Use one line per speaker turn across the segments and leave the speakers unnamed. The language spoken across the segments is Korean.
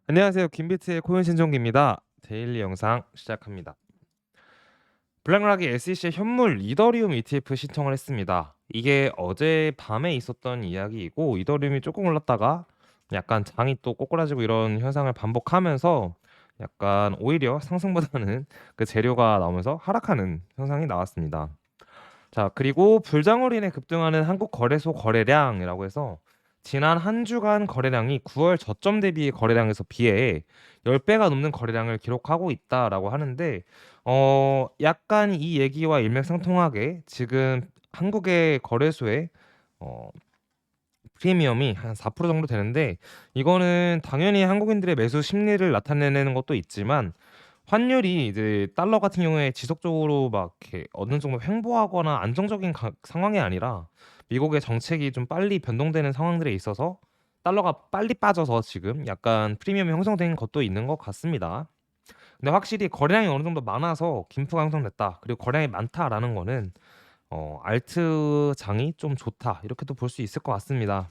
안녕하세요. 김비트의 코인 신종기입니다. 데일리 영상 시작합니다. 블랙락이 SEC의 현물 이더리움 ETF 신청을 했습니다. 이게 어젯밤에 있었던 이야기이고 이더리움이 조금 올랐다가 약간 장이 또 꼬꾸라지고 이런 현상을 반복하면서 약간 오히려 상승보다는 그 재료가 나오면서 하락하는 현상이 나왔습니다. 자, 그리고 불장으로 인해 급등하는 한국 거래소 거래량이라고 해서 지난 한 주간 거래량이 9월 저점 대비 거래량에서 비해 10배가 넘는 거래량을 기록하고 있다라고 하는데 약간 이 얘기와 일맥상통하게 지금 한국의 거래소의 어 프리미엄이 한 4% 정도 되는데, 이거는 당연히 한국인들의 매수 심리를 나타내는 것도 있지만 환율이 이제 달러 같은 경우에 지속적으로 막 이렇게 어느 정도 횡보하거나 안정적인 상황이 아니라 미국의 정책이 좀 빨리 변동되는 상황들에 있어서 달러가 빨리 빠져서 지금 약간 프리미엄이 형성된 것도 있는 것 같습니다. 근데 확실히 거래량이 어느 정도 많아서 김프가 형성됐다, 그리고 거래량이 많다라는 거는 알트 장이 좀 좋다, 이렇게도 볼 수 있을 것 같습니다.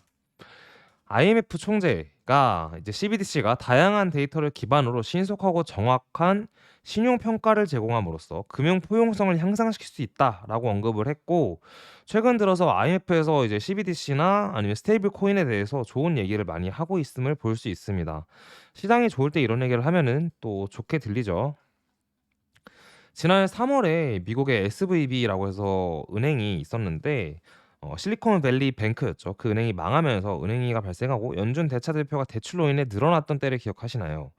IMF 총재가 이제 CBDC가 다양한 데이터를 기반으로 신속하고 정확한 신용 평가를 제공함으로써 금융 포용성을 향상시킬 수 있다라고 언급을 했고, 최근 들어서 IMF에서 이제 CBDC나 아니면 스테이블 코인에 대해서 좋은 얘기를 많이 하고 있음을 볼 수 있습니다. 시장이 좋을 때 이런 얘기를 하면은 또 좋게 들리죠. 지난 3월에 미국의 SVB라고 해서 은행이 있었는데, 실리콘밸리 뱅크였죠. 그 은행이 망하면서 은행위가 발생하고 연준 대차 대표가 대출로 인해 늘어났던 때를 기억하시나요?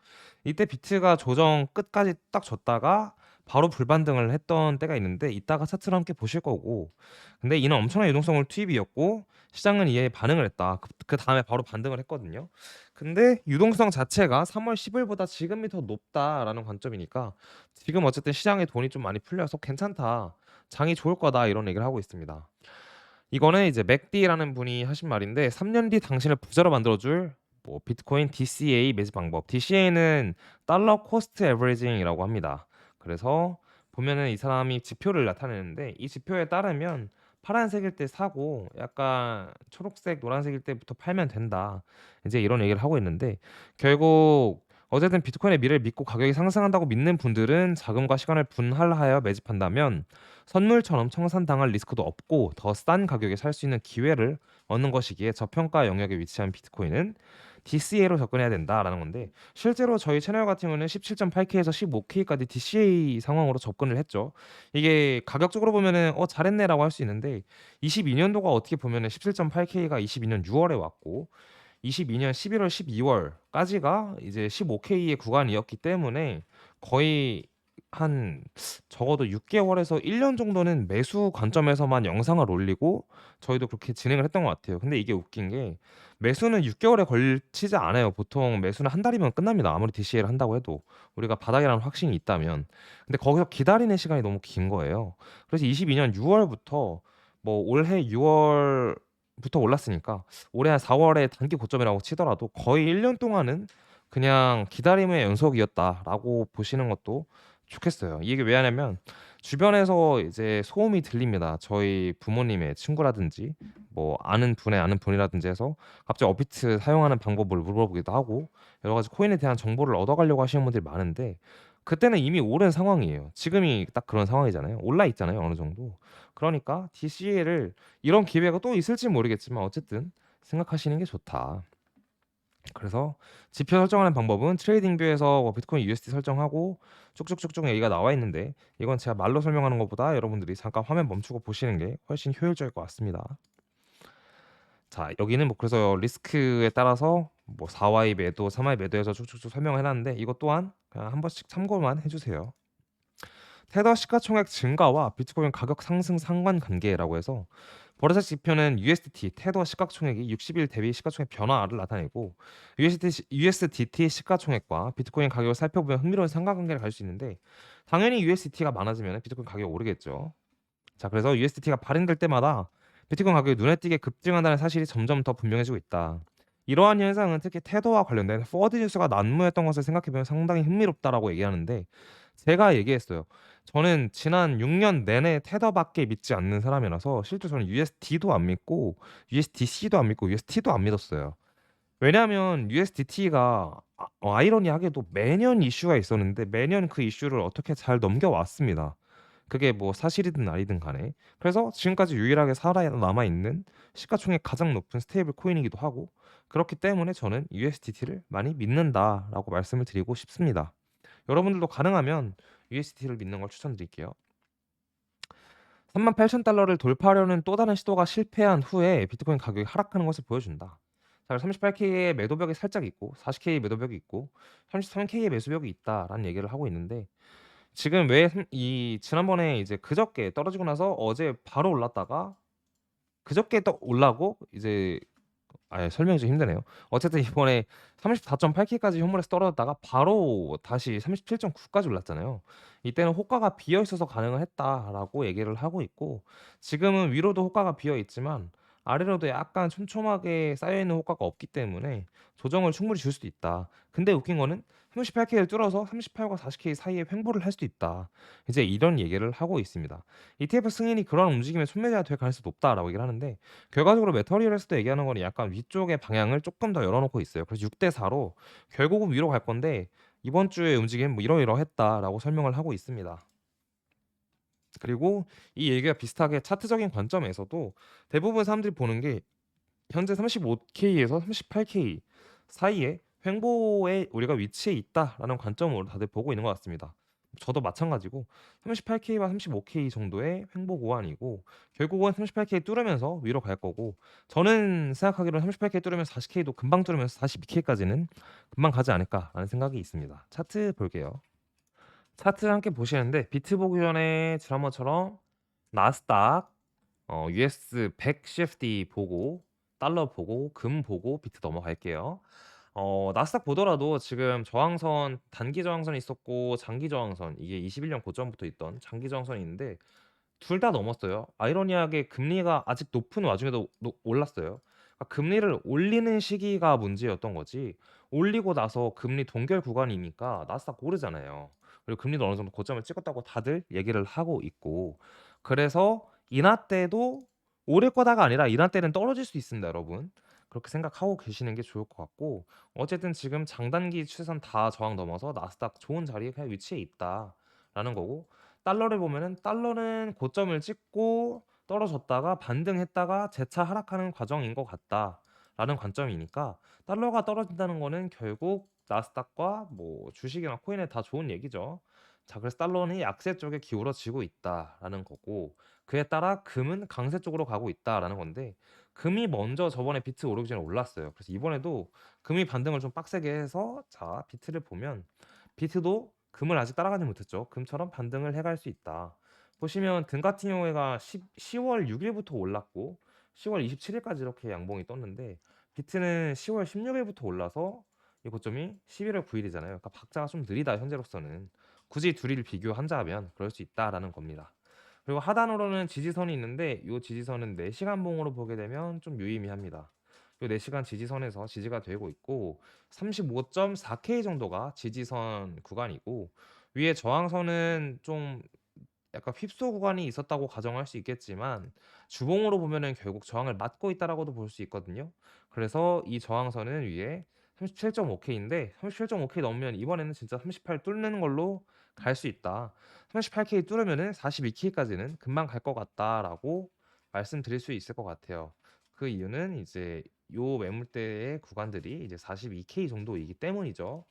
이때 비트가 조정 끝까지 딱 줬다가 바로 불반등을 했던 때가 있는데, 이따가 차트를 함께 보실 거고, 근데 이는 엄청난 유동성을 투입이었고 시장은 이에 반응을 했다. 그 다음에 바로 반등을 했거든요. 근데 유동성 자체가 3월 10일보다 지금이 더 높다라는 관점이니까 지금 어쨌든 시장에 돈이 좀 많이 풀려서 괜찮다, 장이 좋을 거다, 이런 얘기를 하고 있습니다. 이거는 이제 맥디라는 분이 하신 말인데, 3년 뒤 당신을 부자로 만들어줄 뭐 비트코인 DCA 매집 방법. DCA는 달러 코스트 에버리징이라고 합니다. 그래서 보면은 이 사람이 지표를 나타내는데, 이 지표에 따르면 파란색일 때 사고 약간 초록색 노란색일 때부터 팔면 된다, 이제 이런 얘기를 하고 있는데, 결국 어쨌든 비트코인의 미래를 믿고 가격이 상승한다고 믿는 분들은 자금과 시간을 분할하여 매집한다면 선물처럼 청산당할 리스크도 없고 더 싼 가격에 살 수 있는 기회를 얻는 것이기에 저평가 영역에 위치한 비트코인은 DCA로 접근해야 된다라는 건데, 실제로 저희 채널 같은 경우는 17.8K에서 15K까지 DCA 상황으로 접근을 했죠. 이게 가격적으로 보면은 잘했네라고 할 수 있는데, 22년도가 어떻게 보면은 17.8K가 22년 6월에 왔고 22년 11월, 12월까지가 이제 15K의 구간이었기 때문에 거의 한 적어도 6개월에서 1년 정도는 매수 관점에서만 영상을 올리고 저희도 그렇게 진행을 했던 것 같아요. 근데 이게 웃긴 게 매수는 6개월에 걸치지 않아요. 보통 매수는 한 달이면 끝납니다. 아무리 DCA를 한다고 해도 우리가 바닥이라는 확신이 있다면. 근데 거기서 기다리는 시간이 너무 긴 거예요. 그래서 22년 6월부터 뭐 올해 6월부터 올랐으니까 올해 한 4월에 단기 고점이라고 치더라도 거의 1년 동안은 그냥 기다림의 연속이었다라고 보시는 것도 좋겠어요. 이게 왜 하냐면 주변에서 이제 소음이 들립니다. 저희 부모님의 친구라든지 뭐 아는 분의 아는 분이라든지 해서 갑자기 업비트 사용하는 방법을 물어보기도 하고 여러 가지 코인에 대한 정보를 얻어가려고 하시는 분들이 많은데, 그때는 이미 오른 상황이에요. 지금이 딱 그런 상황이잖아요. 올라 있잖아요, 어느 정도. 그러니까 DCA를 이런 기회가 또 있을지 모르겠지만 어쨌든 생각하시는 게 좋다. 그래서 지표 설정하는 방법은 트레이딩뷰에서 뭐 비트코인 USD 설정하고 쭉쭉쭉쭉 얘기가 나와 있는데, 이건 제가 말로 설명하는 것보다 여러분들이 잠깐 화면 멈추고 보시는 게 훨씬 효율적일 것 같습니다. 자, 여기는 뭐 그래서 리스크에 따라서 뭐 4Y 매도, 3Y 매도해서 쭉쭉쭉 설명을 해놨는데, 이것 또한 그냥 한 번씩 참고만 해주세요. 테더 시가총액 증가와 비트코인 가격 상승 상관관계라고 해서 버르사 지표는 USDT 테더 시가총액이 60일 대비 시가총액 변화를 나타내고, USDT 시가총액과 비트코인 가격을 살펴보면 흥미로운 상관관계를 가질 수 있는데, 당연히 USDT가 많아지면 비트코인 가격이 오르겠죠. 자, 그래서 USDT가 발행될 때마다 비트코인 가격이 눈에 띄게 급증한다는 사실이 점점 더 분명해지고 있다. 이러한 현상은 특히 테더와 관련된 포워드 뉴스가 난무했던 것을 생각해보면 상당히 흥미롭다라고 얘기하는데, 제가 얘기했어요. 저는 지난 6년 내내 테더밖에 믿지 않는 사람이라서 실제 저는 USD도 안 믿고 USDC도 안 믿고 UST도 안 믿었어요. 왜냐하면 USDT가 아이러니하게도 매년 이슈가 있었는데 매년 그 이슈를 어떻게 잘 넘겨왔습니다. 그게 뭐 사실이든 아니든 간에. 그래서 지금까지 유일하게 살아남아 있는 시가총액 가장 높은 스테이블 코인이기도 하고, 그렇기 때문에 저는 USDT를 많이 믿는다라고 말씀을 드리고 싶습니다. 여러분들도 가능하면 USDT를 믿는 걸 추천드릴게요. 38,000달러를 돌파하려는 또 다른 시도가 실패한 후에 비트코인 가격이 하락하는 것을 보여준다. 자, 38K의 매도벽이 살짝 있고 40K 매도벽이 있고 33K의 매수벽이 있다라는 얘기를 하고 있는데, 지금 왜 이 지난번에 이제 그저께 떨어지고 나서 어제 바로 올랐다가 그저께 또 올라고 이제, 설명이 좀 힘드네요. 어쨌든 이번에 34.8K까지 현물에서 떨어졌다가 바로 다시 37.9까지 올랐잖아요. 이때는 호가가 비어 있어서 가능을 했다라고 얘기를 하고 있고, 지금은 위로도 호가가 비어 있지만 아래로도 약간 촘촘하게 쌓여 있는 호가가 없기 때문에 조정을 충분히 줄 수도 있다. 근데 웃긴 거는 38K를 뚫어서 38과 40K 사이에 횡보를 할 수도 있다. 이제 이런 얘기를 하고 있습니다. ETF 승인이 그런 움직임에 손매제가 될 가능성이 높다라고 얘기를 하는데, 결과적으로 메터리얼에서도 얘기하는 거는 약간 위쪽의 방향을 조금 더 열어놓고 있어요. 그래서 6대 4로 결국은 위로 갈 건데, 이번 주의 움직임 뭐 이러이러했다라고 설명을 하고 있습니다. 그리고 이 얘기가 비슷하게 차트적인 관점에서도 대부분 사람들이 보는 게 현재 35K에서 38K 사이에 횡보에 우리가 위치해 있다라는 관점으로 다들 보고 있는 것 같습니다. 저도 마찬가지고 38K와 35K 정도의 횡보 구간이고, 결국은 38K 뚫으면서 위로 갈 거고, 저는 생각하기로는 38K 뚫으면서 40K도 금방 뚫으면서 42K까지는 금방 가지 않을까라는 생각이 있습니다. 차트 볼게요. 차트 함께 보시는데, 비트 보기 전에 지난번처럼 나스닥, US 100 CFD 보고 달러 보고 금 보고 비트 넘어갈게요. 나스닥 보더라도 지금 저항선, 단기 저항선이 있었고 장기 저항선, 이게 21년 고점부터 있던 장기 저항선이 있는데 둘 다 넘었어요. 아이러니하게 금리가 아직 높은 와중에도 올랐어요. 그러니까 금리를 올리는 시기가 문제였던 거지, 올리고 나서 금리 동결 구간이니까 나스닥 오르잖아요. 그리고 금리도 어느 정도 고점을 찍었다고 다들 얘기를 하고 있고, 그래서 인하 때도 오를 거다가 아니라 인하 때는 떨어질 수 있습니다, 여러분. 그렇게 생각하고 계시는 게 좋을 것 같고, 어쨌든 지금 장단기 추세선 다 저항 넘어서 나스닥 좋은 자리에 그냥 위치해 있다라는 거고, 달러를 보면은 달러는 고점을 찍고 떨어졌다가 반등했다가 재차 하락하는 과정인 것 같다라는 관점이니까, 달러가 떨어진다는 거는 결국 나스닥과 뭐 주식이나 코인에 다 좋은 얘기죠. 자, 그래서 달러는 약세 쪽에 기울어지고 있다라는 거고, 그에 따라 금은 강세 쪽으로 가고 있다라는 건데, 금이 먼저 저번에 비트 오르기 전에 올랐어요. 그래서 이번에도 금이 반등을 좀 빡세게 해서, 자, 비트를 보면 비트도 금을 아직 따라가지 못했죠. 금처럼 반등을 해갈 수 있다. 보시면 등 같은 경우에가 10월 6일부터 올랐고 10월 27일까지 이렇게 양봉이 떴는데, 비트는 10월 16일부터 올라서 이 고점이 11월 9일이잖아요. 그러니까 박자가 좀 느리다 현재로서는. 굳이 둘이를 비교한다면 그럴 수 있다라는 겁니다. 그리고 하단으로는 지지선이 있는데, 이 지지선은 4시간 봉으로 보게 되면 좀 유의미합니다. 이 4시간 지지선에서 지지가 되고 있고 35.4K 정도가 지지선 구간이고, 위에 저항선은 좀 약간 휩소 구간이 있었다고 가정할 수 있겠지만 주봉으로 보면은 결국 저항을 맞고 있다라고도 볼 수 있거든요. 그래서 이 저항선은 위에 37.5K인데 37.5K 넘으면 이번에는 진짜 38 뚫는 걸로 갈 수 있다. 38K 뚫으면은 42K까지는 금방 갈 것 같다라고 말씀드릴 수 있을 것 같아요. 그 이유는 이제 요 매물대의 구간들이 이제 42K 정도이기 때문이죠.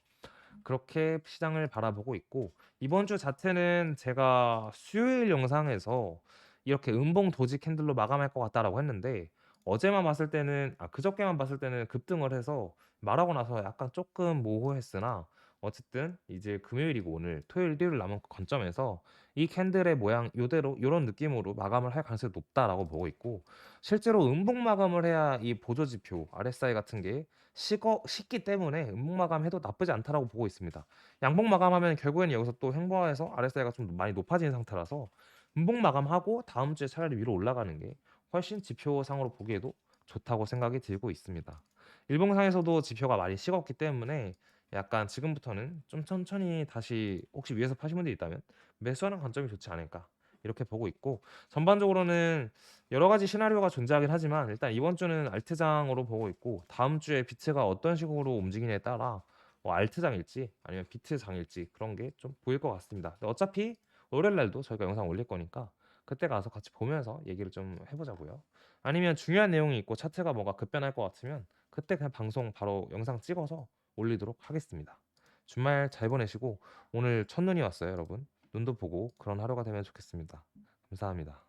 그렇게 시장을 바라보고 있고, 이번 주 자체는 제가 수요일 영상에서 이렇게 음봉 도지 캔들로 마감할 것 같다라고 했는데, 어제만 봤을 때는, 그저께만 봤을 때는 급등을 해서 말하고 나서 약간 조금 모호했으나, 어쨌든 이제 금요일이고 오늘 토요일 일요일 남은 관점에서 이 캔들의 모양 요대로 요런 느낌으로 마감을 할 가능성이 높다라고 보고 있고, 실제로 음봉 마감을 해야 이 보조 지표 RSI 같은 게 식기 때문에 음봉 마감해도 나쁘지 않다라고 보고 있습니다. 양봉 마감하면 결국에는 여기서 또 횡보해서 RSI가 좀 많이 높아지는 상태라서, 음봉 마감하고 다음 주에 차라리 위로 올라가는 게 훨씬 지표상으로 보기에도 좋다고 생각이 들고 있습니다. 일봉상에서도 지표가 많이 식었기 때문에 약간 지금부터는 좀 천천히 다시, 혹시 위에서 파신 분들이 있다면 매수하는 관점이 좋지 않을까 이렇게 보고 있고, 전반적으로는 여러 가지 시나리오가 존재하긴 하지만 일단 이번 주는 알트장으로 보고 있고, 다음 주에 비트가 어떤 식으로 움직이냐에 따라 뭐 알트장일지 아니면 비트장일지 그런 게 좀 보일 것 같습니다. 근데 어차피 월요일 날도 저희가 영상 올릴 거니까 그때 가서 같이 보면서 얘기를 좀 해보자고요. 아니면 중요한 내용이 있고 차트가 뭔가 급변할 것 같으면 그때 그냥 방송 바로 영상 찍어서 올리도록 하겠습니다. 주말 잘 보내시고 오늘 첫눈이 왔어요, 여러분. 눈도 보고 그런 하루가 되면 좋겠습니다. 감사합니다.